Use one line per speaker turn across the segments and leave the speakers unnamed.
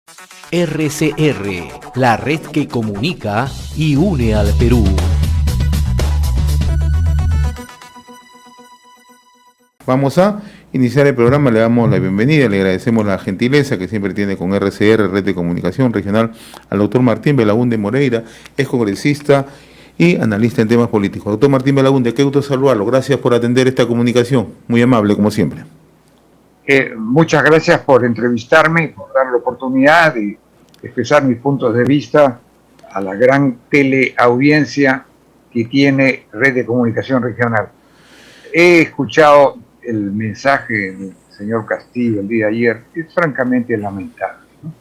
RCR, la red que comunica y une al Perú.
Vamos a iniciar el programa, le damos la bienvenida, le agradecemos la gentileza que siempre tiene con RCR, Red de Comunicación Regional, al doctor Martín Belaúnde Moreira, es congresista y analista en temas políticos. Doctor Martín Belaúnde, qué gusto saludarlo, gracias por atender esta comunicación, muy amable como siempre.
Muchas gracias por entrevistarme y por dar la oportunidad de expresar mis puntos de vista a la gran teleaudiencia que tiene Red de Comunicación Regional. He escuchado el mensaje del señor Castillo el día de ayer, que es francamente lamentable, ¿no?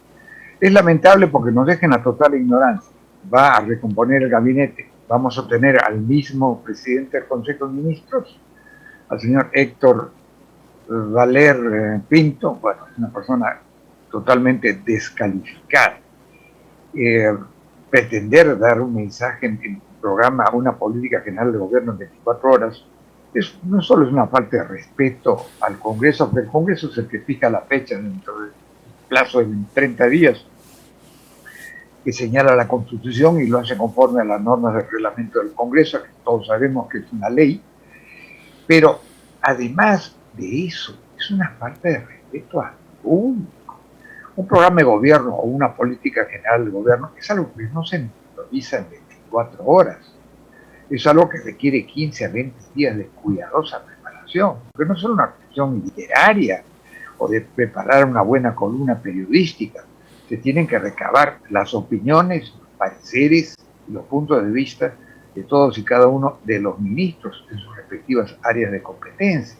Es lamentable porque nos deja en la total ignorancia. Va a recomponer el gabinete, vamos a obtener al mismo presidente del Consejo de Ministros, al señor Héctor Valer Pinto. Bueno, es una persona totalmente descalificada. Pretender dar un mensaje en el programa, una política general de gobierno en 24 horas, no solo es una falta de respeto al Congreso, porque el Congreso es el que fija la fecha dentro del plazo de 30 días que señala la Constitución y lo hace conforme a las normas del reglamento del Congreso, que todos sabemos que es una ley, pero además de eso, es una falta de respeto al público. Un programa de gobierno o una política general de gobierno es algo que no se improvisa en 24 horas. Es algo que requiere 15 a 20 días de cuidadosa preparación, porque no es solo una cuestión literaria o de preparar una buena columna periodística. Se tienen que recabar las opiniones, los pareceres y los puntos de vista de todos y cada uno de los ministros en sus respectivas áreas de competencia.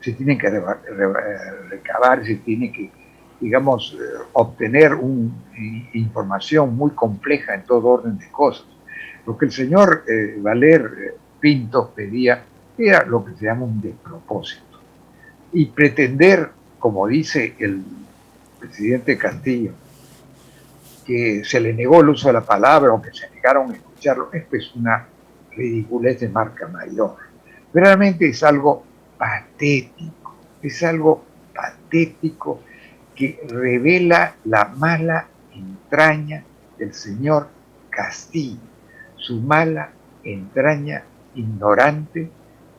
Se tienen que recabar, se tiene que, digamos, obtener información muy compleja en todo orden de cosas. Lo que el señor Valer Pinto pedía era lo que se llama un despropósito. Y pretender, como dice el presidente Castillo, que se le negó el uso de la palabra o que se negaron a escucharlo, esto es una ridiculez de marca mayor. Realmente es algo patético que revela la mala entraña del señor Castillo, su mala entraña ignorante,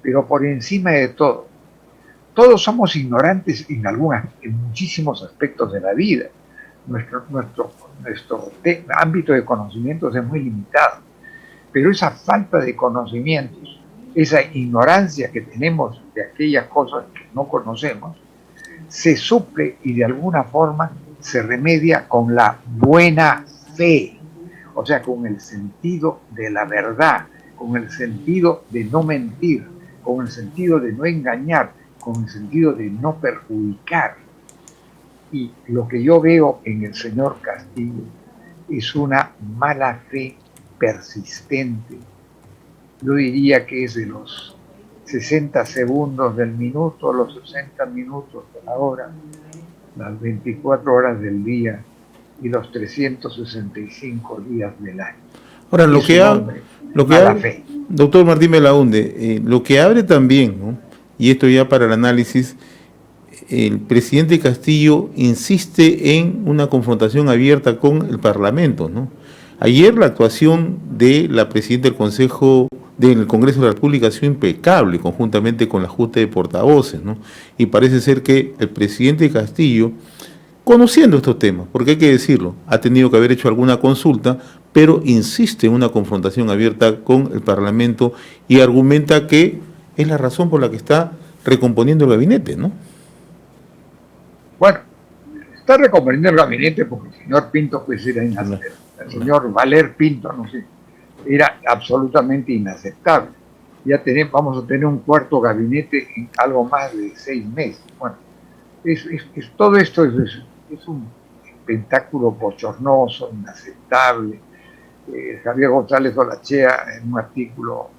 pero por encima de todo, todos somos ignorantes en muchísimos aspectos de la vida. Nuestro ámbito de conocimientos es muy limitado, pero esa falta de conocimientos, esa ignorancia que tenemos de aquellas cosas que no conocemos, se suple y de alguna forma se remedia con la buena fe, o sea, con el sentido de la verdad, con el sentido de no mentir, con el sentido de no engañar, con el sentido de no perjudicar. Y lo que yo veo en el señor Castillo es una mala fe persistente. Yo diría que es de los 60 segundos del minuto, los 60 minutos de la hora, las 24 horas del día y los 365 días del año.
Ahora, doctor Martín Belaúnde, lo que abre también, ¿no? Y esto ya para el análisis, el presidente Castillo insiste en una confrontación abierta con el Parlamento, ¿no? Ayer la actuación de la presidenta del Congreso de la República ha sido impecable, conjuntamente con la Junta de Portavoces, ¿no? Y parece ser que el presidente Castillo, conociendo estos temas, porque hay que decirlo, ha tenido que haber hecho alguna consulta, pero insiste en una confrontación abierta con el Parlamento y argumenta que es la razón por la que está recomponiendo el gabinete, ¿no?
Bueno, está recomponiendo el gabinete porque el señor Pinto pues era inaceptable. El señor Valer Pinto, no sé, era absolutamente inaceptable. Vamos a tener un cuarto gabinete en algo más de 6 meses. Bueno, todo esto es un espectáculo bochornoso, inaceptable. Javier González Olachea, en un artículo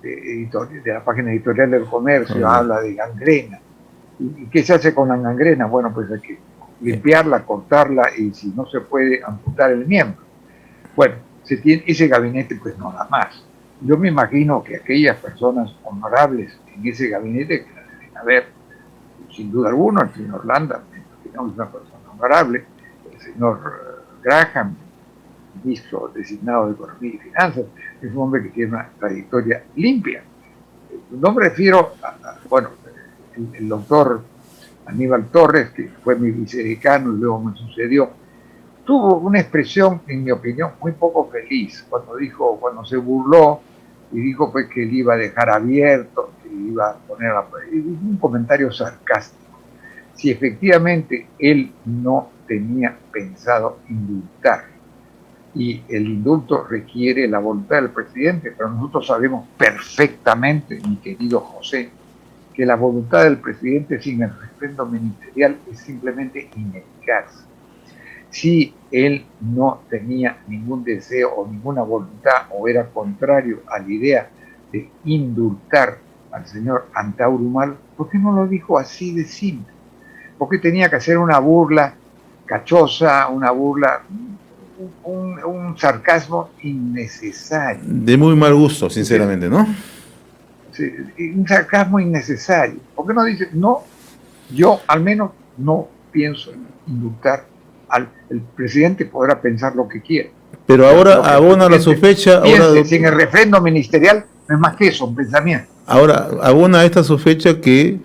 de la página editorial del Comercio, habla de gangrena. ¿Y qué se hace con la gangrena? Bueno, pues hay que limpiarla, cortarla y si no se puede, amputar el miembro. Bueno, ese gabinete pues no da más. Yo me imagino que aquellas personas honorables en ese gabinete, que la deben haber, sin duda alguna, el señor Landa, es una persona honorable, el señor Graham, ministro designado de Economía y Finanzas, es un hombre que tiene una trayectoria limpia. No me refiero bueno, el doctor Aníbal Torres, que fue mi vicedecano y luego me sucedió, tuvo una expresión, en mi opinión, muy poco feliz cuando se burló y dijo pues que él iba a dejar abierto, que iba a poner un comentario sarcástico. Si efectivamente él no tenía pensado indultar, y el indulto requiere la voluntad del presidente, pero nosotros sabemos perfectamente, mi querido José, que la voluntad del presidente sin el refrendo ministerial es simplemente ineficaz. Si él no tenía ningún deseo o ninguna voluntad o era contrario a la idea de indultar al señor Antauro Humala, ¿por qué no lo dijo así de simple? ¿Por qué tenía que hacer una burla cachosa, una burla, un sarcasmo innecesario?
De muy mal gusto, sinceramente, ¿no?
Sí, un sarcasmo innecesario. ¿Por qué no dice, no, yo al menos no pienso indultar el presidente? Podrá pensar lo que quiera.
Pero ahora abona la sospecha.
Piense, sin el refrendo ministerial no es más que eso, un pensamiento.
Ahora abona esta sospecha que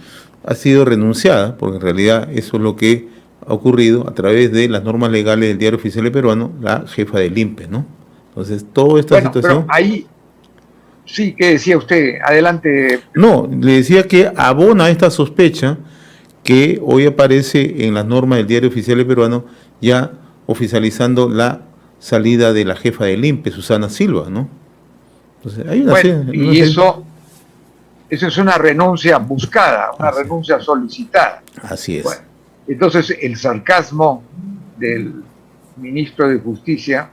ha sido renunciada, porque en realidad eso es lo que ha ocurrido a través de las normas legales del Diario Oficial Peruano, la jefa del INPE, ¿no? Entonces, toda esta situación...
Pero ahí, sí, ¿qué decía usted? Adelante.
No, le decía que abona esta sospecha que hoy aparece en las normas del Diario Oficial Peruano, ya oficializando la salida de la jefa del INPE, Susana Silva, ¿no? Entonces, hay una
y eso es una renuncia buscada, una renuncia solicitada.
Así es.
Bueno, entonces el sarcasmo del ministro de Justicia,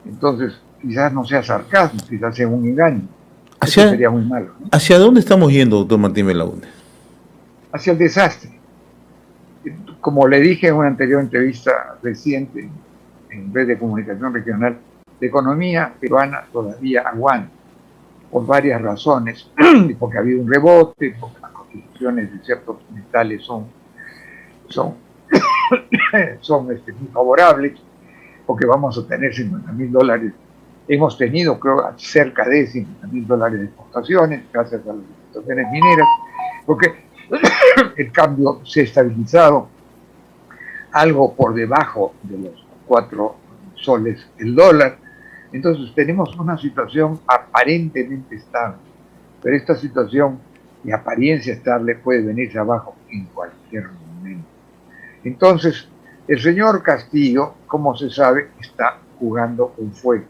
entonces quizás no sea sarcasmo, quizás sea un engaño. Eso sería muy malo, ¿no?
¿Hacia dónde estamos yendo, doctor Martín Belaúnde?
Hacia el desastre. Como le dije en una anterior entrevista reciente en Red de Comunicación Regional, la economía peruana todavía aguanta, por varias razones, porque ha habido un rebote, porque las constituciones de ciertos metales son muy favorables, porque vamos a tener $50,000. Hemos tenido, creo, cerca de $50,000 de exportaciones, gracias a las exportaciones mineras, porque el cambio se ha estabilizado algo por debajo de los 4 soles el dólar. Entonces tenemos una situación aparentemente estable, pero esta situación de apariencia estable puede venirse abajo en cualquier momento. Entonces, el señor Castillo, como se sabe, está jugando con fuego.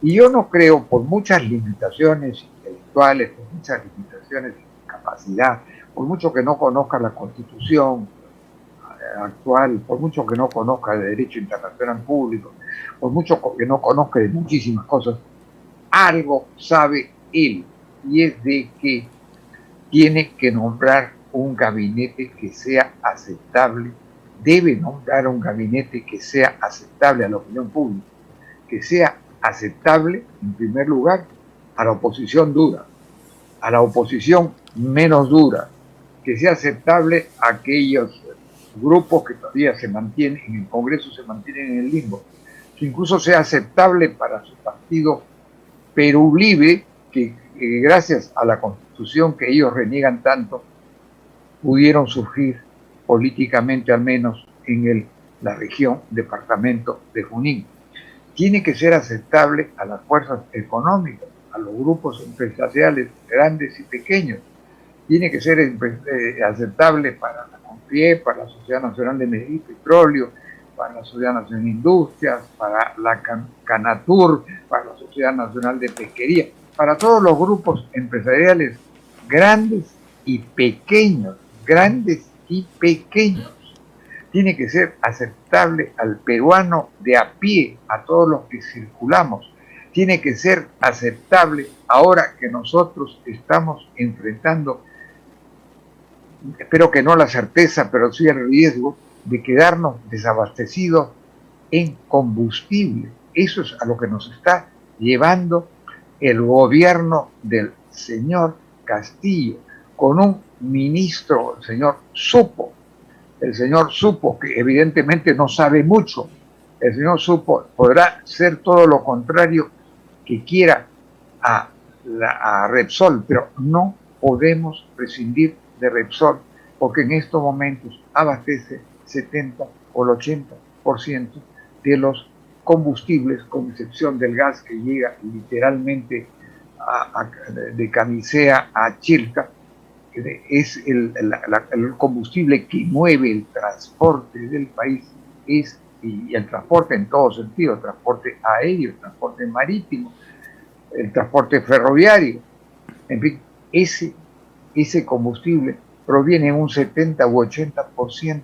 Y yo no creo, por muchas limitaciones intelectuales, por muchas limitaciones de capacidad, por mucho que no conozca la Constitución actual, por mucho que no conozca el derecho internacional público, por mucho que no conozca de muchísimas cosas, algo sabe él, y es de que tiene que nombrar un gabinete que sea aceptable, debe nombrar un gabinete que sea aceptable a la opinión pública, que sea aceptable, en primer lugar, a la oposición dura, a la oposición menos dura, que sea aceptable a aquellos grupos que todavía se mantienen en el Congreso, se mantienen en el limbo, que incluso sea aceptable para su partido Perú Libre, que gracias a la Constitución que ellos reniegan tanto, pudieron surgir políticamente, al menos en la región, departamento de Junín. Tiene que ser aceptable a las fuerzas económicas, a los grupos empresariales grandes y pequeños. Tiene que ser aceptable para la CONFIEP, para la Sociedad Nacional de Energía y Petróleo, para la Sociedad Nacional de Industrias, para la Canatur, para la Sociedad Nacional de Pesquería, para todos los grupos empresariales grandes y pequeños, grandes y pequeños. Tiene que ser aceptable al peruano de a pie, a todos los que circulamos. Tiene que ser aceptable ahora que nosotros estamos enfrentando, espero que no la certeza, pero sí el riesgo de quedarnos desabastecidos en combustible. Eso es a lo que nos está llevando el gobierno del señor Castillo, con un ministro, el señor Supo que evidentemente no sabe mucho, El señor Supo podrá ser todo lo contrario que quiera a Repsol, pero no podemos prescindir de Repsol porque en estos momentos abastece 70 o el 80% de los combustibles, con excepción del gas que llega literalmente de Camisea a Chilca. Es el combustible que mueve el transporte del país, y el transporte en todo sentido, transporte aéreo, transporte marítimo, el transporte ferroviario, en fin, ese combustible proviene en un 70 u 80%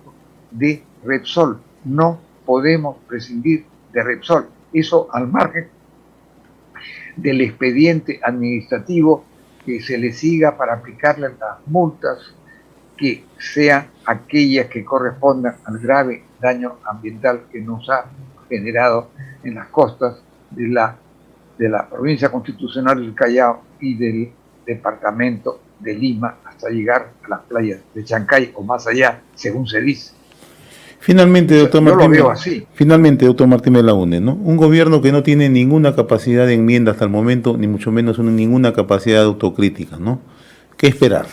de Repsol. No podemos prescindir de Repsol. Eso al margen del expediente administrativo que se le siga para aplicarle las multas que sean aquellas que correspondan al grave daño ambiental que nos ha generado en las costas de la provincia constitucional del Callao y del departamento de Lima hasta llegar a las playas de Chancay o más allá, según se dice.
Finalmente, doctor
Yo
Martín,
lo veo así.
Finalmente, doctor Martín Belaúnde, ¿no? Un gobierno que no tiene ninguna capacidad de enmienda hasta el momento, ni mucho menos ninguna capacidad de autocrítica, ¿no? ¿Qué esperar?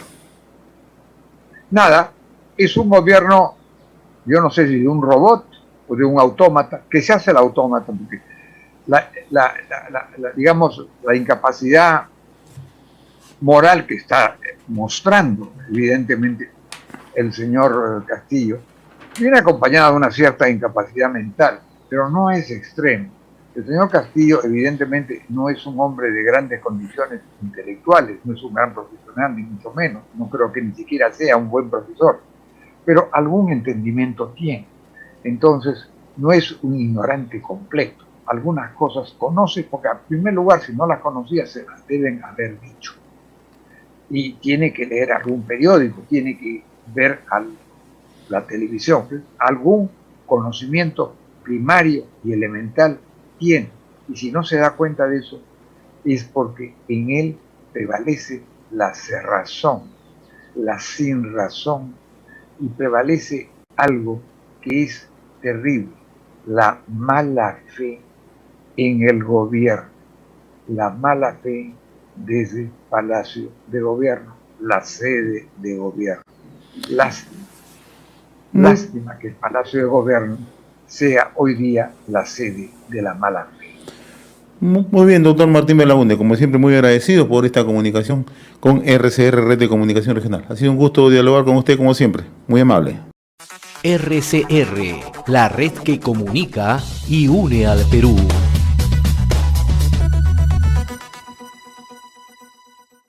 Nada, es un gobierno, yo no sé si de un robot o de un autómata, que se hace el autómata, porque digamos, la incapacidad moral que está mostrando, evidentemente, el señor Castillo, viene acompañada de una cierta incapacidad mental, pero no es extremo. El señor Castillo, evidentemente, no es un hombre de grandes condiciones intelectuales, no es un gran profesional, ni mucho menos. No creo que ni siquiera sea un buen profesor, pero algún entendimiento tiene. Entonces, no es un ignorante completo. Algunas cosas conoce, porque en primer lugar, si no las conocía, se las deben haber dicho. Y tiene que leer algún periódico, tiene que ver la televisión, algún conocimiento primario y elemental tiene. Y si no se da cuenta de eso, es porque en él prevalece la cerrazón, la sinrazón, y prevalece algo que es terrible, la mala fe en el gobierno, la mala fe desde el Palacio de Gobierno, la sede de gobierno. Lástima que el Palacio de Gobierno sea hoy día la sede de la mala fe.
Muy bien, doctor Martín Belaúnde, como siempre muy agradecido por esta comunicación con RCR, Red de Comunicación Regional. Ha sido un gusto dialogar con usted como siempre, muy amable.
RCR, la red que comunica y une al Perú.